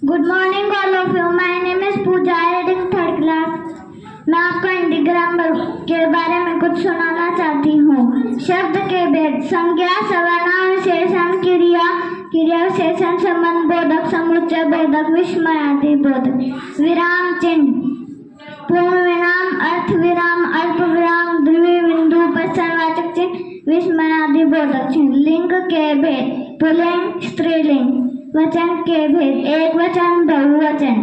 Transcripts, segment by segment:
Good morning all of you. My name is Pooja. I reading third class. मैं आपको Hindi grammar के बारे में कुछ सुनाना चाहती हूँ। शब्द के भेद: संज्ञा, सर्वनाम, विशेषण, क्रिया, क्रिया विशेषण, संबंध बोधक, समुच्चय बोधक, विस्मयादि बोधक। विराम चिन्ह: पूर्ण विराम, अर्थ विराम, अल्प विराम, द्वितीय बिंदु, प्रश्नवाचक चिन्ह, विस्मयादि बोधक चिन्ह। लिंग के भेद: पुल्लिंग, स्त्रीलिंग। वचन के भेद: एक वचन, बहुवचन।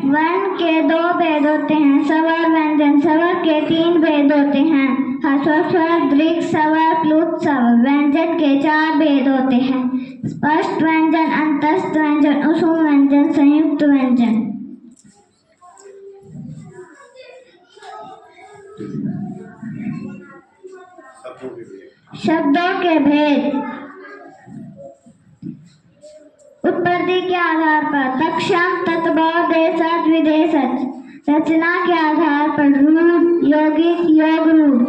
वर्ण के दो भेद होते हैं: स्वर, व्यंजन। स्वर के तीन भेद होते हैं: ह्रस्व स्वर, दीर्घ स्वर, क्लुप्त स्वर। व्यंजन के चार भेद होते हैं: स्पष्ट व्यंजन, अंतस्थ व्यंजन, उष्म व्यंजन, संयुक्त व्यंजन। शब्दों के भेद: उत्पत्ति के आधार पर तत्क्षण, तत्भव, देशज, विदेशज। रचना के आधार पर रूढ़, यौगिक, योग रूढ़।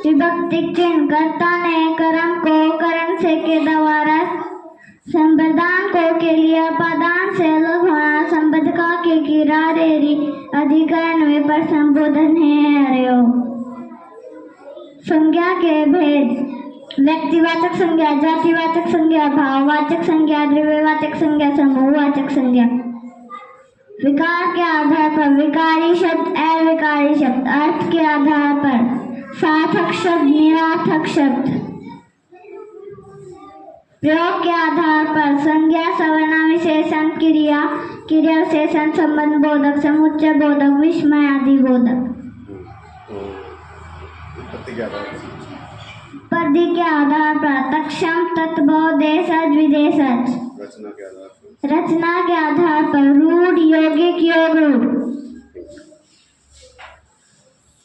विभक्ति चिन्ह: कर्ता ने कर्म को करण से के द्वारा, संप्रदान को के लिए, अपादान से अलग होना, संबद्धका के कीरा रेरी, अधिकरण विपर संबोधन है अरयो। संज्ञा के भेद: व्यक्तिवाचक संज्ञा, जातिवाचक संज्ञा, भाववाचक संज्ञा, द्रव्यवाचक संज्ञा, समूहवाचक संज्ञा। विकार के आधार पर विकारी शब्द, अविकारी शब्द। अर्थ के आधार पर सार्थक शब्द, निरर्थक शब्द। प्रयोग के आधार पर संज्ञा, सर्वनाम, विशेषण, क्रिया, क्रिया विशेषण, संबंध बोधक, समुच्चय बोधक, विस्मयादि बोधक। उत्पत्ति के आधार पर तत्क्षण, तत्भव, देशज, विदेशज। रचना के आधार पर रूढ़, यौगिक,